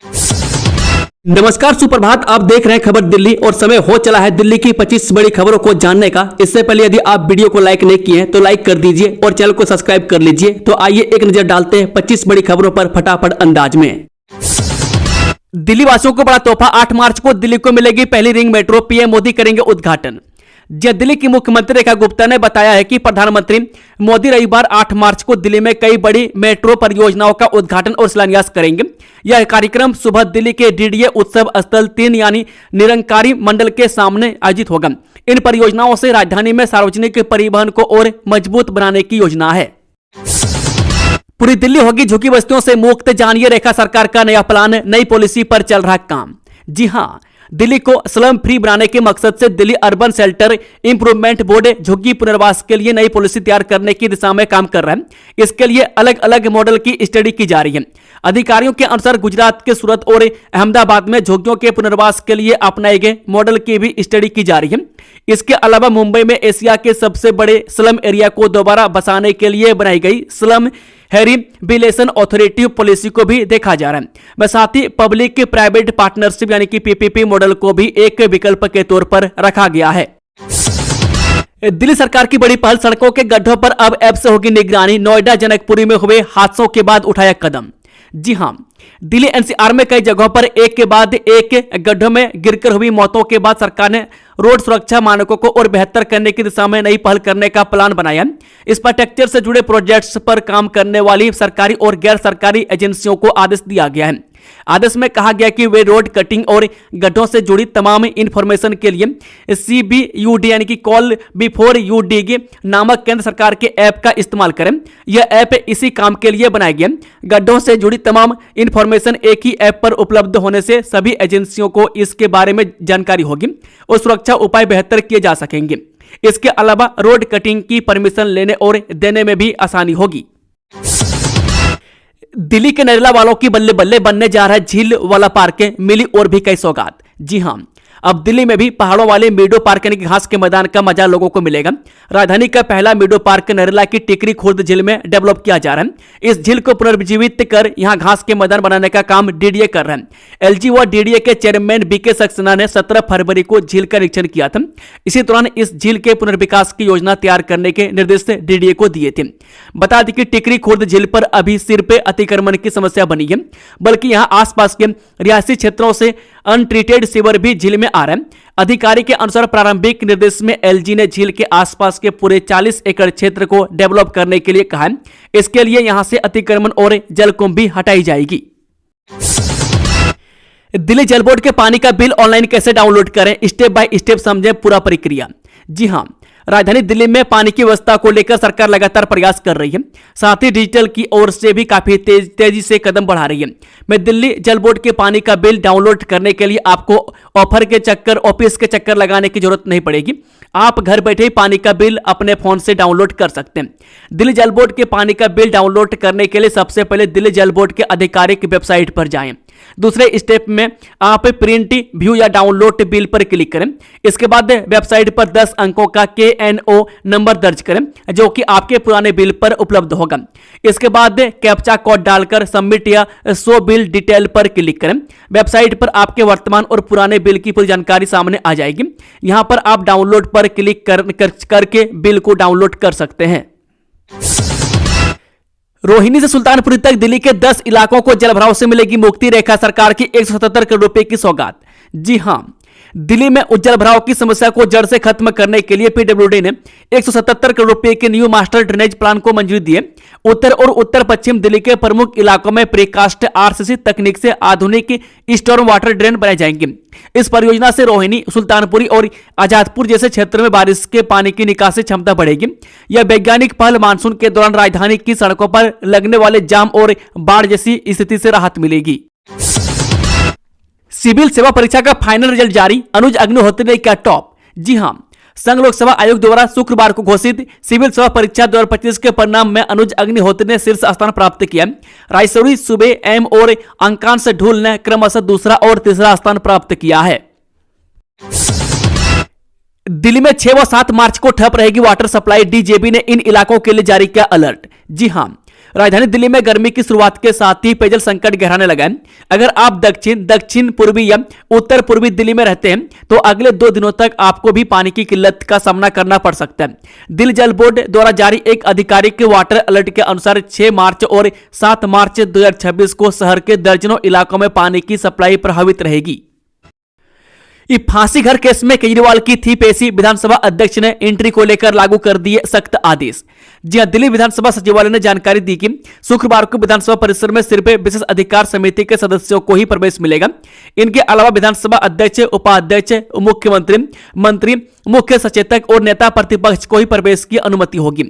नमस्कार, सुप्रभात। आप देख रहे हैं खबर दिल्ली और समय हो चला है दिल्ली की 25 बड़ी खबरों को जानने का। इससे पहले यदि आप वीडियो को लाइक नहीं किए हैं तो लाइक कर दीजिए और चैनल को सब्सक्राइब कर लीजिए। तो आइए एक नजर डालते हैं 25 बड़ी खबरों पर फटाफट अंदाज में। दिल्ली वासियों को बड़ा तोहफा, 8 मार्च को दिल्ली को मिलेगी पहली रिंग मेट्रो, पीएम मोदी करेंगे उद्घाटन। दिल्ली की मुख्यमंत्री रेखा गुप्ता ने बताया है कि प्रधानमंत्री मोदी रविवार 8 मार्च को दिल्ली में कई बड़ी मेट्रो परियोजनाओं का उद्घाटन और शिलान्यास करेंगे। यह कार्यक्रम सुबह दिल्ली के डीडीए उत्सव स्थल 3 यानी निरंकारी मंडल के सामने आयोजित होगा। इन परियोजनाओं से राजधानी में सार्वजनिक परिवहन को और मजबूत बनाने की योजना है। पूरी दिल्ली होगी झुग्गी बस्तियों से मुक्त, जानिए रेखा सरकार का नया प्लान, नई पॉलिसी पर चल रहा काम। जी हां, दिल्ली को स्लम फ्री बनाने के मकसद से Delhi urban shelter improvement board झुग्गी पुनर्वास के लिए नई पॉलिसी तैयार करने की दिशा में काम कर रहा है। इसके लिए अलग अलग मॉडल की स्टडी की जा रही है। अधिकारियों के अनुसार गुजरात के सूरत और अहमदाबाद में झुग्गियों के पुनर्वास के लिए अपनाए गए मॉडल की भी स्टडी की जा रही है। इसके अलावा मुंबई में एशिया के सबसे बड़े स्लम एरिया को दोबारा बसाने के लिए बनाई गई स्लम हेरिबिलेशन ऑथोरिटी पॉलिसी को भी देखा जा रहा है। साथ ही पब्लिक प्राइवेट पार्टनरशिप यानी कि पीपीपी मॉडल को भी एक विकल्प के तौर पर रखा गया है। दिल्ली सरकार की बड़ी पहल, सड़कों के गड्ढों पर अब ऐप से होगी निगरानी। नोएडा जनकपुरी में हुए हादसों के बाद उठाया कदम। जी हां, दिल्ली एनसीआर में कई जगहों पर एक के बाद एक गड्ढों में गिरकर हुई मौतों के बाद सरकार ने रोड सुरक्षा मानकों को और बेहतर करने की दिशा में नई पहल करने का प्लान बनाया। इंफ्रास्ट्रक्चर से जुड़े प्रोजेक्ट्स पर काम करने वाली सरकारी और गैर सरकारी एजेंसियों को आदेश दिया गया है। आदेश में कहा गया कि वे रोड कटिंग और गड्ढों से जुड़ी तमाम इंफॉर्मेशन के लिए CBUD यानी कि कॉल बिफोर यू डिग नामक केंद्र सरकार के ऐप का इस्तेमाल करें। यह ऐप इसी काम के लिए बनाया गया। गड्ढों से जुड़ी तमाम इंफॉर्मेशन एक ही ऐप पर उपलब्ध होने से सभी एजेंसियों को इसके बारे में जानकारी होगी और सुरक्षा उपाय बेहतर किए जा सकेंगे। इसके अलावा रोड कटिंग की परमिशन लेने और देने में भी आसानी होगी। दिल्ली के नरेला वालों की बल्ले बल्ले बनने जा रहा है झील वाला पार्क, मिली और भी कई सौगात। जी हां, अब दिल्ली में भी पहाड़ों वाले मीडो पार्क यानी कि घास के मैदान का मजा लोगों को मिलेगा। राजधानी का पहला मीडो पार्क नरेला की टिकरी खुर्द झील में डेवलप किया जा रहा है। इस झील को पुनर्जीवित कर यहां घास के मैदान बनाने का काम डीडीए कर रहा है। एलजी व डीडीए के चेयरमैन बीके सक्सेना ने 17 फरवरी को झील का निरीक्षण किया था। इसी दौरान इस झील के पुनर्विकास की योजना तैयार करने के निर्देश डीडीए को दिए थे। बता दें कि टिकरी खुर्द झील पर अभी सिर पे अतिक्रमण की समस्या बनी है, बल्कि यहां आसपास के रिहायशी क्षेत्रों से अनट्रीटेड सीवर भी झील में आ रहा है। अधिकारी के अनुसार प्रारंभिक निर्देश में एलजी ने झील के आसपास के पूरे 40 एकड़ क्षेत्र को डेवलप करने के लिए कहा है। इसके लिए यहां से अतिक्रमण और जलकुंभ भी हटाई जाएगी। दिल्ली जल बोर्ड के पानी का बिल ऑनलाइन कैसे डाउनलोड करें, स्टेप बाय स्टेप समझें पूरा प्रक्रिया। जी हां, राजधानी दिल्ली में पानी की व्यवस्था को लेकर सरकार लगातार प्रयास कर रही है। साथ ही डिजिटल की ओर से भी काफी तेजी से कदम बढ़ा रही है। मैं दिल्ली जल बोर्ड के पानी का बिल डाउनलोड करने के लिए आपको ऑफिस के चक्कर लगाने की जरूरत नहीं पड़ेगी। आप घर बैठे ही पानी का बिल अपने फोन से डाउनलोड कर सकते हैं। दिल्ली जल बोर्ड के पानी का बिल डाउनलोड करने के लिए सबसे पहले दिल्ली जल बोर्ड के आधिकारिक वेबसाइट पर जाएं। दूसरे स्टेप में आप प्रिंट, व्यू या डाउनलोड बिल पर क्लिक करें। इसके बाद वेबसाइट पर 10 अंकों का KNO नंबर दर्ज करें जो कि आपके पुराने बिल पर उपलब्ध होगा। इसके बाद कैप्चा कोड डालकर सबमिट या शो बिल डिटेल पर क्लिक करें। वेबसाइट पर आपके वर्तमान और पुराने बिल की पूरी जानकारी सामने आ जाएगी। यहां पर आप डाउनलोड पर क्लिक करके बिल को डाउनलोड कर सकते हैं। रोहिणी से सुल्तानपुरी तक दिल्ली के 10 इलाकों को जलभराव से मिलेगी मुक्ति, रेखा सरकार की 177 करोड़ रुपए की सौगात। जी हां, दिल्ली में जल भराव की समस्या को जड़ से खत्म करने के लिए पीडब्ल्यूडी ने 177 करोड़ रुपए के न्यू मास्टर ड्रेनेज प्लान को मंजूरी दी है। उत्तर और उत्तर पश्चिम दिल्ली के प्रमुख इलाकों में प्रीकास्ट RCC तकनीक से आधुनिक स्टॉर्म वाटर ड्रेन बनाए जाएंगे। इस परियोजना से रोहिणी, सुल्तानपुरी और आजादपुर जैसे क्षेत्र में बारिश के पानी की निकासी क्षमता बढ़ेगी। यह वैज्ञानिक पहल मानसून के दौरान राजधानी की सड़कों पर लगने वाले जाम और बाढ़ जैसी स्थिति से राहत मिलेगी। सिविल सेवा परीक्षा का फाइनल रिजल्ट जारी, अनुज अग्निहोत्री ने किया टॉप। जी हां, संघ लोक सेवा आयोग द्वारा शुक्रवार को घोषित सिविल सेवा परीक्षा 2025 के परिणाम में अनुज अग्निहोत्री ने शीर्ष स्थान प्राप्त किया। रायसौरी, सुबे एम और अंकांश ढूल ने क्रमशः दूसरा और तीसरा स्थान प्राप्त किया है। दिल्ली में 6 व 7 मार्च को ठप रहेगी वाटर सप्लाई, डीजेबी ने इन इलाकों के लिए जारी किया अलर्ट। जी हां, राजधानी दिल्ली में गर्मी की शुरुआत के साथ ही पेयजल संकट गहराने लगा है। अगर आप दक्षिण पूर्वी या उत्तर पूर्वी दिल्ली में रहते हैं तो अगले 2 दिनों तक आपको भी पानी की किल्लत का सामना करना पड़ सकता है। दिल्ली जल बोर्ड द्वारा जारी एक आधिकारिक वाटर अलर्ट के अनुसार 6 मार्च और 7 मार्च 2026 को शहर के दर्जनों इलाकों में पानी की सप्लाई प्रभावित रहेगी। फांसी घर केस में केजरीवाल की थी पेशी, विधानसभा अध्यक्ष ने एंट्री को लेकर लागू कर दिए सख्त आदेश। जी हां, दिल्ली विधानसभा सचिवालय ने जानकारी दी कि शुक्रवार को विधानसभा परिसर में सिर्फ विशेष अधिकार समिति के सदस्यों को ही प्रवेश मिलेगा। इनके अलावा विधानसभा अध्यक्ष, उपाध्यक्ष, मुख्यमंत्री, मंत्री, मुख्य सचेतक और नेता प्रतिपक्ष को ही प्रवेश की अनुमति होगी।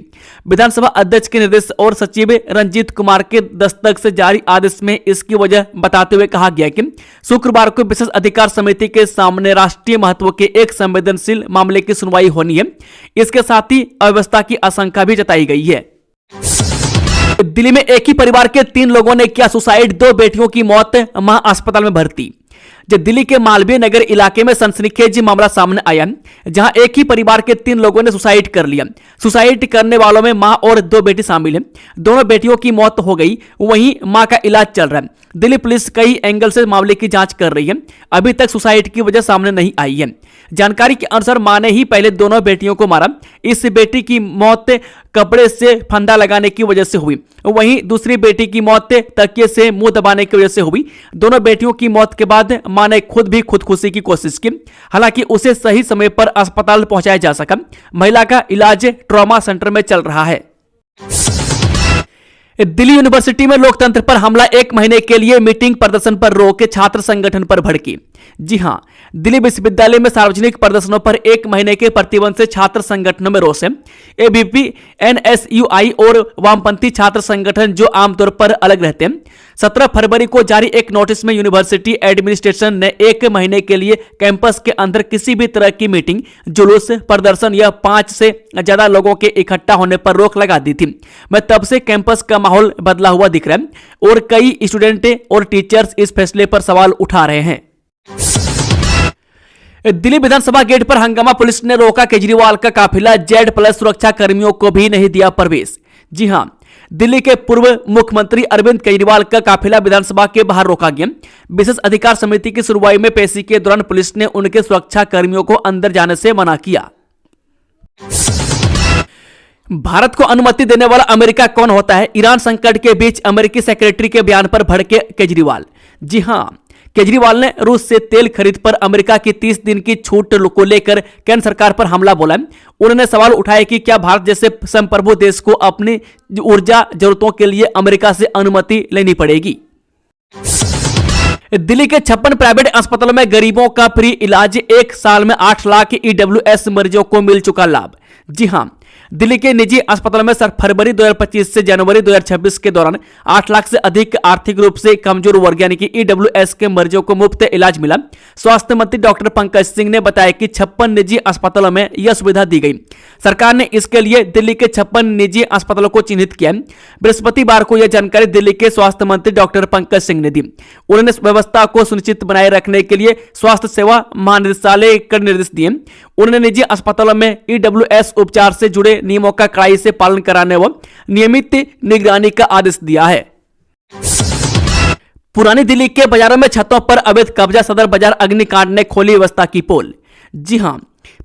विधानसभा अध्यक्ष के निर्देश और सचिव रंजीत कुमार के दस्तक से जारी आदेश में इसकी वजह बताते हुए कहा गया कि शुक्रवार को विशेष अधिकार समिति के सामने राष्ट्रीय महत्व के एक संवेदनशील मामले की सुनवाई होनी है। इसके साथ ही अव्यवस्था की आशंका भी जताई गई है। दिल्ली में एक ही परिवार के 3 लोगों ने किया सुसाइड, 2 बेटियों की मौत, मां अस्पताल में भर्ती। जब दिल्ली के मालवीय नगर इलाके में सनसनीखेज मामला सामने आया, जहां एक ही परिवार के 3 लोगों ने सुसाइड कर लिया। सुसाइड करने वालों में मां और 2 बेटी शामिल हैं। दोनों बेटियों की मौत हो गई, वहीं मां का इलाज चल रहा है। दिल्ली पुलिस कई एंगल से मामले की जांच कर रही है। अभी तक सुसाइड की वजह सामने नहीं आई है। जानकारी के अनुसार मां ने ही पहले दोनों बेटियों को मारा। इस बेटी की मौत कपड़े से फंदा लगाने की वजह से हुई, वहीं दूसरी बेटी की मौत तकिए से मुंह दबाने की वजह से हुई। दोनों बेटियों की मौत के बाद मां ने खुद भी खुदकुशी की कोशिश की, हालांकि उसे सही समय पर अस्पताल पहुंचाया जा सका। महिला का इलाज ट्रॉमा सेंटर में चल रहा है। दिल्ली यूनिवर्सिटी में लोकतंत्र पर हमला, 1 महीने के लिए मीटिंग प्रदर्शन पर रोक, छात्र संगठन पर भड़की। जी हां, दिल्ली विश्वविद्यालय में सार्वजनिक प्रदर्शनों पर 1 महीने के प्रतिबंध से छात्र संगठनों में रोष है। एबीपी, एनएसयूआई और वामपंथी छात्र संगठन जो आमतौर पर अलग रहते हैं। 17 फरवरी को जारी एक नोटिस में यूनिवर्सिटी एडमिनिस्ट्रेशन ने 1 महीने के लिए कैंपस के अंदर किसी भी तरह की मीटिंग, जुलूस, प्रदर्शन या 5 से ज्यादा लोगों के इकट्ठा होने पर रोक लगा दी थी। मैं तब से कैंपस का माहौल बदला हुआ दिख रहा है और कई स्टूडेंट और टीचर्स इस फैसले पर सवाल उठा रहे हैं। दिल्ली विधानसभा गेट पर हंगामा, पुलिस ने रोका केजरीवाल का काफिला, Z+ सुरक्षा कर्मियों को भी नहीं दिया प्रवेश। जी हां, दिल्ली के पूर्व मुख्यमंत्री अरविंद केजरीवाल का काफिला विधानसभा के बाहर रोका गया। विशेष अधिकार समिति की सुनवाई में पेशी के दौरान पुलिस ने उनके सुरक्षा कर्मियों को अंदर जाने से मना किया। भारत को अनुमति देने वाला अमेरिका कौन होता है? ईरान संकट के बीच अमेरिकी सेक्रेटरी के बयान पर भड़के केजरीवाल। जी हां, केजरीवाल ने रूस से तेल खरीद पर अमेरिका की 30 दिन की छूट को लेकर केंद्र सरकार पर हमला बोला। उन्होंने सवाल उठाया कि क्या भारत जैसे संप्रभु देश को अपनी ऊर्जा जरूरतों के लिए अमेरिका से अनुमति लेनी पड़ेगी। दिल्ली के 56 प्राइवेट अस्पतालों में गरीबों का फ्री इलाज, 1 साल में 8 लाख EWS मरीजों को मिल चुका लाभ। जी हां, दिल्ली के निजी अस्पतालों में फरवरी 2025 से जनवरी 2026 के दौरान 8 लाख से अधिक आर्थिक रूप से कमजोर वर्ग यानी कि EWS के मरीजों को मुफ्त इलाज मिला। स्वास्थ्य मंत्री डॉक्टर पंकज सिंह ने बताया कि 56 निजी अस्पतालों में यह सुविधा दी गई। सरकार ने इसके लिए दिल्ली के 56 निजी अस्पतालों को चिन्हित किया। बृहस्पतिवार को यह जानकारी दिल्ली के स्वास्थ्य मंत्री डॉक्टर पंकज सिंह ने दी। उन्होंने व्यवस्था को सुनिश्चित बनाए रखने के लिए स्वास्थ्य सेवा महानिदेशालय को निर्देश दिए। उन्होंने निजी अस्पतालों में EWS उपचार से जुड़े नियमों का कड़ाई से पालन कराने व नियमित निगरानी का आदेश दिया है। पुरानी दिल्ली के बाजारों में छतों पर अवैध कब्जा, सदर बाजार अग्निकांड ने खोली व्यवस्था की पोल। जी हां,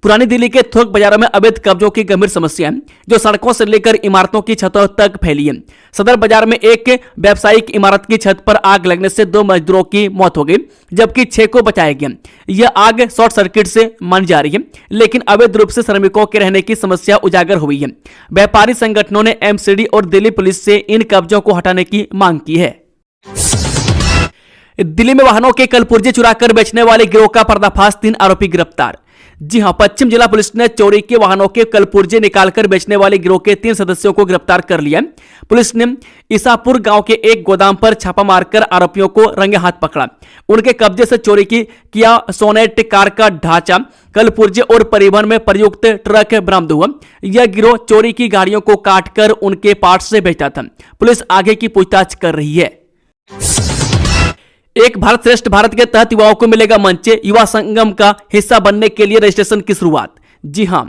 पुरानी दिल्ली के थोक बाजारों में अवैध कब्जों की गंभीर समस्या है, जो सड़कों से लेकर इमारतों की छतों तक फैली है। सदर बाजार में एक व्यावसायिक इमारत की छत पर आग लगने से 2 मजदूरों की मौत हो गई, जबकि 6 को बचाया गया। यह आग शॉर्ट सर्किट से मानी जा रही है, लेकिन अवैध रूप से श्रमिकों के रहने की समस्या उजागर हुई है। व्यापारी संगठनों ने MCD और दिल्ली पुलिस से इन कब्जों को हटाने की मांग की है। दिल्ली में वाहनों के कलपुर्जे चुराकर बेचने वाले गिरोह का पर्दाफाश, 3 आरोपी गिरफ्तार। जी हां, पश्चिम जिला पुलिस ने चोरी के वाहनों के कलपुर्जे निकालकर बेचने वाले गिरोह के 3 सदस्यों को गिरफ्तार कर लिया। पुलिस ने ईसापुर गांव के एक गोदाम पर छापा मारकर आरोपियों को रंगे हाथ पकड़ा। उनके कब्जे से चोरी की किया सोनेट कार का ढांचा, कलपुर्जे और परिवहन में प्रयुक्त ट्रक बरामद हुआ। यह गिरोह चोरी की गाड़ियों को काटकर उनके पार्ट्स से बेचता था। पुलिस आगे की पूछताछ कर रही है। एक भारत श्रेष्ठ भारत के तहत युवाओं को मिलेगा मंच, युवा संगम का हिस्सा बनने के लिए रजिस्ट्रेशन की शुरुआत। जी हां,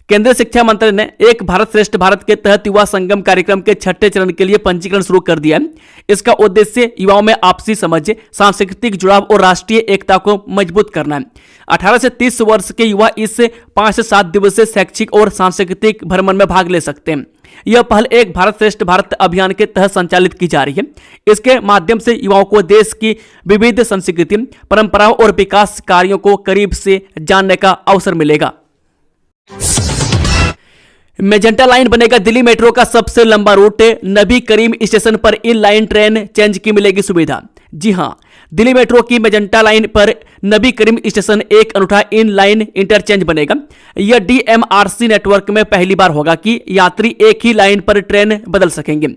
केंद्रीय शिक्षा मंत्रालय ने एक भारत श्रेष्ठ भारत के तहत युवा संगम कार्यक्रम के 6ठे चरण के लिए पंजीकरण शुरू कर दिया है। इसका उद्देश्य युवाओं में आपसी समझ, सांस्कृतिक जुड़ाव और राष्ट्रीय एकता को मजबूत करना है। 18 से 30 वर्ष के युवा इस 5 से 7 दिवसीय शैक्षिक और सांस्कृतिक भ्रमण में भाग ले सकते हैं। यह पहल एक भारत श्रेष्ठ भारत अभियान के तहत संचालित की जा रही है। इसके माध्यम से युवाओं को देश की विविध संस्कृति, परंपराओं और विकास कार्यों को करीब से जानने का अवसर मिलेगा। मेजेंटा लाइन बनेगा दिल्ली मेट्रो का सबसे लंबा रूट। नबी करीम स्टेशन पर इन लाइन ट्रेन चेंज की मिलेगी सुविधा। जी हां, दिल्ली मेट्रो की मेजेंटा लाइन पर नबी करीम स्टेशन एक अनूठा इन लाइन इंटरचेंज बनेगा। यह डीएमआरसी नेटवर्क में पहली बार होगा कि यात्री एक ही लाइन पर ट्रेन बदल सकेंगे।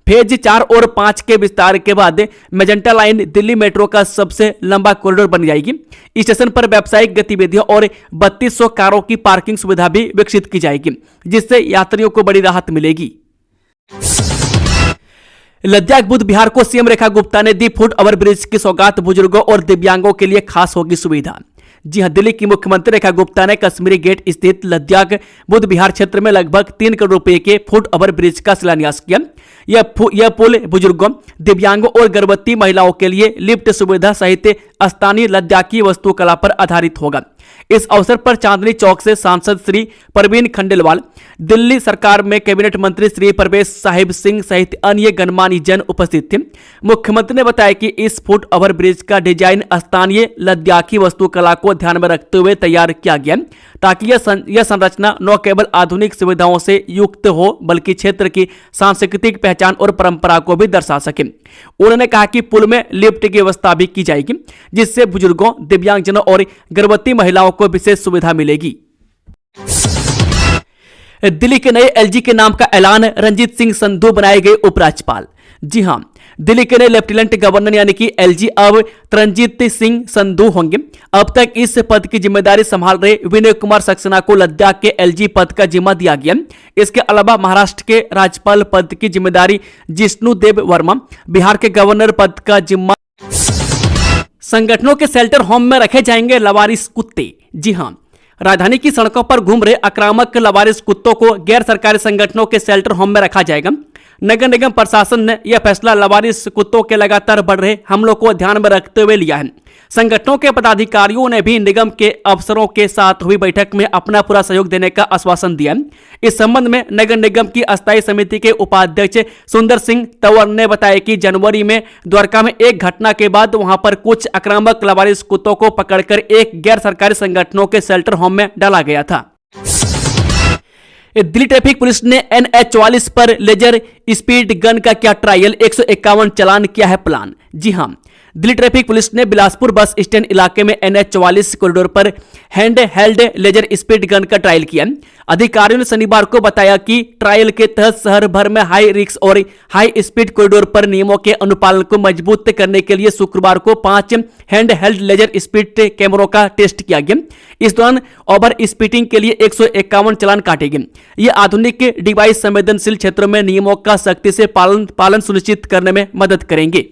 फेज 4 और 5 के विस्तार के बाद मेजेंटा लाइन दिल्ली मेट्रो का सबसे लंबा कॉरिडोर बन जाएगी। स्टेशन पर व्यावसायिक गतिविधियों और 3200 कारों की पार्किंग सुविधा भी विकसित की जाएगी, जिससे यात्रियों को बड़ी राहत मिलेगी। लद्दाख बुध बिहार को सीएम रेखा गुप्ता ने दी फुट ओवर ब्रिज की सौगात। बुजुर्गों और दिव्यांगों के लिए खास होगी सुविधा। जी हां, दिल्ली की मुख्यमंत्री रेखा गुप्ता ने कश्मीरी गेट स्थित लद्दाख बुध बिहार क्षेत्र में लगभग 3 करोड़ रुपए के फुट ओवर ब्रिज का शिलान्यास किया। यह पुल बुजुर्गों, दिव्यांगों और गर्भवती महिलाओं के लिए लिफ्ट सुविधा सहित स्थानीय लद्दाखी वास्तुकला पर आधारित होगा। इस अवसर पर चांदनी चौक से सांसद श्री परवीन खंडेलवाल, दिल्ली सरकार में कैबिनेट मंत्री श्री परवेश साहिब सिंह सहित अन्य गणमान्य जन उपस्थित थे। मुख्यमंत्री ने बताया कि इस फुट ओवर ब्रिज का डिजाइन स्थानीय लद्दाखी वास्तुकला को ध्यान में रखते हुए तैयार किया गया, ताकि यह संरचना न केवल आधुनिक सुविधाओं से युक्त हो बल्कि क्षेत्र की सांस्कृतिक पहचान और परंपरा को भी दर्शा सके। उन्होंने कहा कि पुल में लिफ्ट की व्यवस्था भी की जाएगी, जिससे बुजुर्गों, दिव्यांगजनों और गर्भवती महिलाओं को विशेष सुविधा मिलेगी। दिल्ली के नए एलजी के नाम का ऐलान। रणजीत सिंह संधू बनाए गए उपराज्यपाल। जी हां, दिल्ली के नए लेफ्टिनेंट गवर्नर यानी कि एलजी अब रणजीत सिंह संधू होंगे। अब तक इस पद की जिम्मेदारी संभाल रहे विनय कुमार सक्सेना को लद्दाख के एलजी पद का जिम्मा दिया गया। इसके अलावा महाराष्ट्र के राज्यपाल पद की जिम्मेदारी जिष्णु देव वर्मा, बिहार के गवर्नर पद का जिम्मा। संगठनों के शेल्टर होम में रखे जाएंगे लवारिस कुत्ते। जी हां, राजधानी की सड़कों पर घूम रहे आक्रामक लवारिस कुत्तों को गैर सरकारी संगठनों के शेल्टर होम में रखा जाएगा। नगर निगम प्रशासन ने यह फैसला लवारिस कुत्तों के लगातार बढ़ रहे हमलों को ध्यान में रखते हुए लिया है। संगठनों के पदाधिकारियों ने भी निगम के अफसरों के साथ हुई बैठक में अपना पूरा सहयोग देने का आश्वासन दिया। इस संबंध में नगर निगम की अस्थायी समिति के उपाध्यक्ष सुंदर सिंह तंवर ने बताया कि जनवरी में द्वारका में एक घटना के बाद वहां पर कुछ आक्रामक लवारिस कुत्तों को पकड़कर एक गैर सरकारी संगठनों के शेल्टर होम में डाला गया था। दिल्ली ट्रैफिक पुलिस ने NH-44 पर लेजर स्पीड गन का किया ट्रायल। 151 चालान किया है प्लान। जी हां, दिल्ली ट्रैफिक पुलिस ने बिलासपुर बस स्टैंड इलाके में NH-44 कॉरिडोर पर hand held laser speed gun का ट्रायल किया। अधिकारियों ने शनिवार को बताया कि ट्रायल के तहत शहर भर में हाई रिस्क और हाई स्पीड कॉरिडोर पर नियमों के अनुपालन को मजबूत करने के लिए शुक्रवार को 5 हैंड हेल्ड लेजर स्पीड कैमरों का टेस्ट किया गया। इस दौरान ओवर स्पीडिंग के लिए 151 चालान काटे गए। ये आधुनिक डिवाइस संवेदनशील क्षेत्रों में नियमों का सख्ती से पालन सुनिश्चित करने में मदद करेंगे।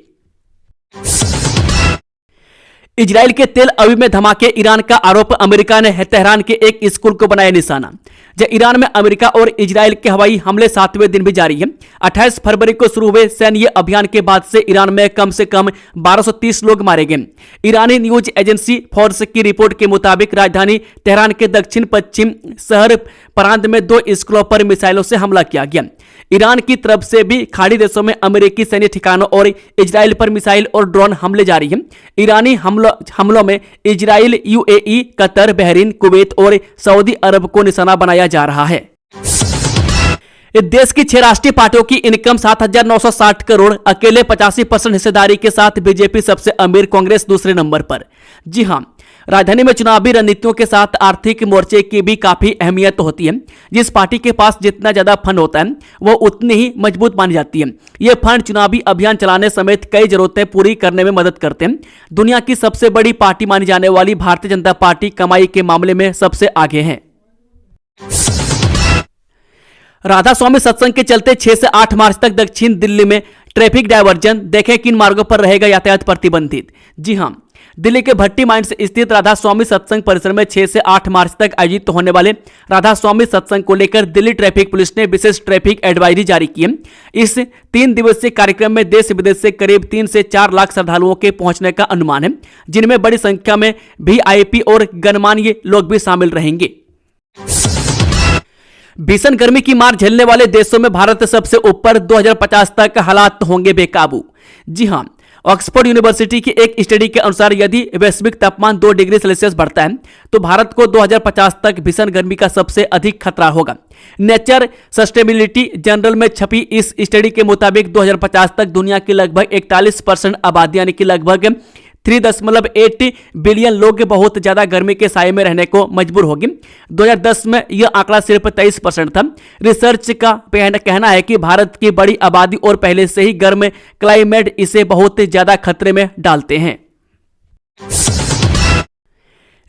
इजराइल के तेल अवीव में धमाके, ईरान का आरोप। अमेरिका ने तेहरान के एक स्कूल को बनाया निशाना। जब ईरान में अमेरिका और इजराइल के हवाई हमले 7वें दिन भी जारी है। 28 फरवरी को शुरू हुए सैन्य अभियान के बाद से ईरान में कम से कम 1230 लोग मारे गए। ईरानी न्यूज एजेंसी फोर्स की रिपोर्ट के मुताबिक राजधानी तेहरान के दक्षिण पश्चिम शहर प्रांत में 2 स्कूलों पर मिसाइलों से हमला किया गया। ईरान की तरफ से भी खाड़ी देशों में अमेरिकी सैन्य ठिकानों और इजराइल पर मिसाइल और ड्रोन हमले जारी हैं। ईरानी हमलों में Israel, UAE, Qatar, Bahrain, Kuwait और सऊदी अरब को निशाना बनाया जा रहा है। देश की 6 राष्ट्रीय पार्टियों की इनकम 7,960 करोड़। अकेले 85% हिस्सेदारी के साथ बीजेपी सबसे अमीर, कांग्रेस दूसरे नंबर पर। जी हां, राजधानी में चुनावी रणनीतियों के साथ आर्थिक मोर्चे की भी काफी अहमियत होती है। जिस पार्टी के पास जितना ज्यादा फंड होता है वो उतनी ही मजबूत मानी जाती है। ये फंड चुनावी अभियान चलाने समेत कई जरूरतें पूरी करने में मदद करते हैं। दुनिया की सबसे बड़ी पार्टी मानी जाने वाली भारतीय जनता पार्टी कमाई के मामले में सबसे आगे है। राधा स्वामी सत्संग के चलते 6 से 8 मार्च तक दक्षिण दिल्ली में ट्रैफिक डायवर्जन, देखें किन मार्गों पर रहेगा यातायात प्रतिबंधित। जी हां, दिल्ली के भट्टी माइंस स्थित राधा स्वामी सत्संग परिसर में 6 से 8 मार्च तक आयोजित होने वाले राधा स्वामी सत्संग को लेकर दिल्ली ट्रैफिक पुलिस ने विशेष ट्रैफिक एडवाइजरी जारी की है। इस 3 दिवसीय कार्यक्रम में देश विदेश से करीब 3 से 4 लाख श्रद्धालुओं के पहुंचने का अनुमान है, जिनमें बड़ी संख्या में वीआईपी और गणमान्य लोग भी शामिल रहेंगे। भीषण गर्मी की मार झेलने वाले देशों में भारत सबसे ऊपर, 2050 तक हालात होंगे बेकाबू। जी हां, ऑक्सफोर्ड यूनिवर्सिटी की एक स्टडी के अनुसार यदि वैश्विक तापमान 2 डिग्री सेल्सियस बढ़ता है तो भारत को 2050 तक भीषण गर्मी का सबसे अधिक खतरा होगा। नेचर सस्टेनेबिलिटी जर्नल में छपी इस स्टडी के मुताबिक 2050 तक दुनिया की लगभग 41% आबादी यानी कि लगभग 3.8 बिलियन लोग बहुत ज्यादा गर्मी के साए में रहने को मजबूर होगी। 2010 में यह आंकड़ा सिर्फ 23% था। रिसर्च का कहना है कि भारत की बड़ी आबादी और पहले से ही गर्म क्लाइमेट इसे बहुत ज्यादा खतरे में डालते हैं।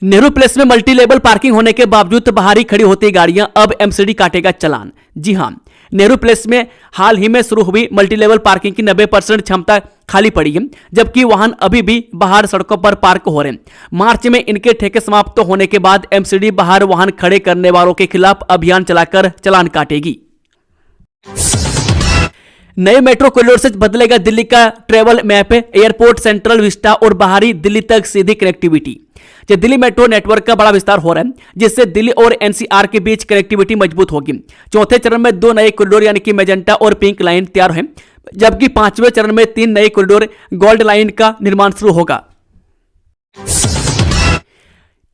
नेहरू प्लेस में मल्टी लेवल पार्किंग होने के बावजूद बाहर ही खड़ी होती गाड़ियां, अब एमसीडी काटेगा चालान। जी हां, नेहरू प्लेस में हाल ही में शुरू हुई मल्टी लेवल पार्किंग की 90% क्षमता खाली पड़ी है, जबकि वाहन अभी भी बाहर सड़कों पर पार्क हो रहे हैं। मार्च में इनके ठेके समाप्त होने के बाद एमसीडी बाहर वाहन खड़े करने वालों के खिलाफ अभियान चलाकर चालान काटेगी। नए मेट्रो कॉरिडोर से बदलेगा दिल्ली का travel map, airport, central Vista और बाहरी दिल्ली तक सीधी कनेक्टिविटी। दिल्ली मेट्रो नेटवर्क का बड़ा विस्तार हो रहा है, जिससे दिल्ली और एनसीआर के बीच कनेक्टिविटी मजबूत होगी। चौथे चरण में 2 नए कॉरिडोर यानी कि मैजेंटा और पिंक लाइन तैयार है, जबकि 5वें चरण में 3 नए कॉरिडोर गोल्ड लाइन का निर्माण शुरू होगा।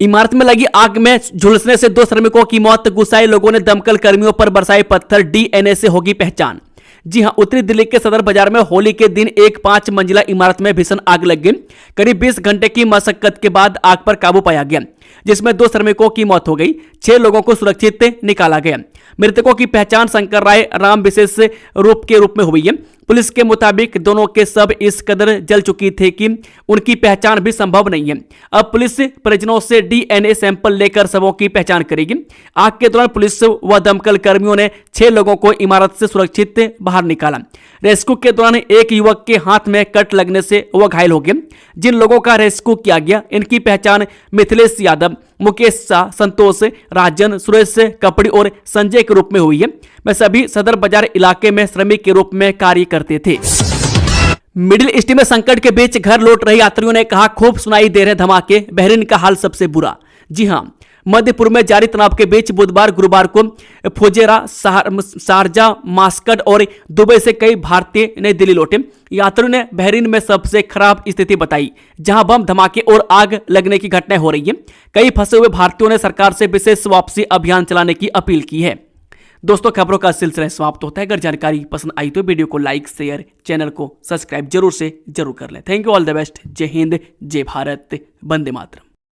इमारत में लगी आग में झुलसने से 2 श्रमिकों की मौत, गुस्साए लोगों ने दमकल कर्मियों पर बरसाए पत्थर, डीएनए से होगी पहचान। जी हां, उत्तरी दिल्ली के सदर बाजार में होली के दिन एक 5 मंजिला इमारत में भीषण आग लग गई। करीब 20 घंटे की मशक्कत के बाद आग पर काबू पाया गया, जिसमें 2 श्रमिकों की मौत हो गई, 6 लोगों को सुरक्षित निकाला गया। मृतकों की पहचान शंकर राय राम विशेष रूप के रूप में हुई है। पुलिस के मुताबिक दोनों के शव इस कदर जल चुकी थे कि उनकी पहचान भी संभव नहीं है। अब पुलिस परिजनों से डीएनए सैंपल लेकर शवों की पहचान करेगी। आग के दौरान पुलिस व दमकल कर्मियों ने 6 लोगों को इमारत से सुरक्षित बाहर निकाला। रेस्क्यू के दौरान एक युवक के हाथ में कट लगने से वह घायल हो गए। जिन लोगों का रेस्क्यू किया गया, इनकी पहचान मिथिलेश यादव, मुकेश शाह, संतोष, राजन, सुरेश कपड़ी और संजय के रूप में हुई है। वे सभी सदर बाजार इलाके में श्रमिक के रूप में कार्य करते थे। मिडिल ईस्ट में संकट के बीच घर लौट रहे यात्रियों ने कहा, खूब सुनाई दे रहे धमाके, बहरीन का हाल सबसे बुरा। जी हां, मध्यपूर्व में जारी तनाव के बीच बुधवार गुरुवार को फुजेरा, शारजा, मास्कट और दुबई से कई भारतीय नई दिल्ली लौटे। यात्रियों ने बहरीन में सबसे खराब स्थिति बताई, जहां बम धमाके और आग लगने की घटनाएं हो रही है। कई फंसे हुए भारतीयों ने सरकार से विशेष वापसी अभियान चलाने की अपील की है। दोस्तों, खबरों का सिलसिला समाप्त होता है। अगर जानकारी पसंद आई तो वीडियो को लाइक, शेयर, चैनल को सब्सक्राइब जरूर कर लें। Thank you, all the best. जय हिंद, जय भारत, वंदे मातरम।